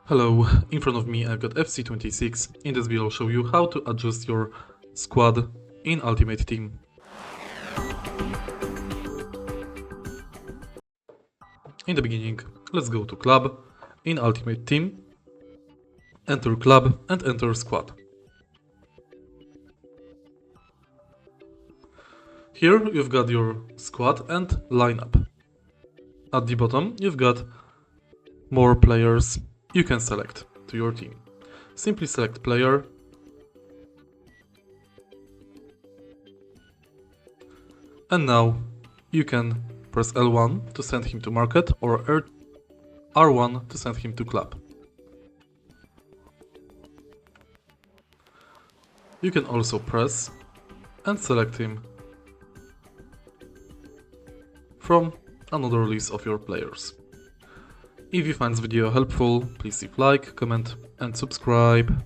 Hello, in front of me I've got FC26. In this video I'll show you how to adjust your squad in Ultimate Team. In the beginning, let's go to Club, in Ultimate Team, enter Club and enter Squad. Here you've got your squad and lineup. At the bottom you've got more players you can select to your team. Simply select player, and now you can press L1 to send him to market or R1 to send him to club. You can also press and select him from another list of your players. If you find this video helpful, please leave like, comment and subscribe.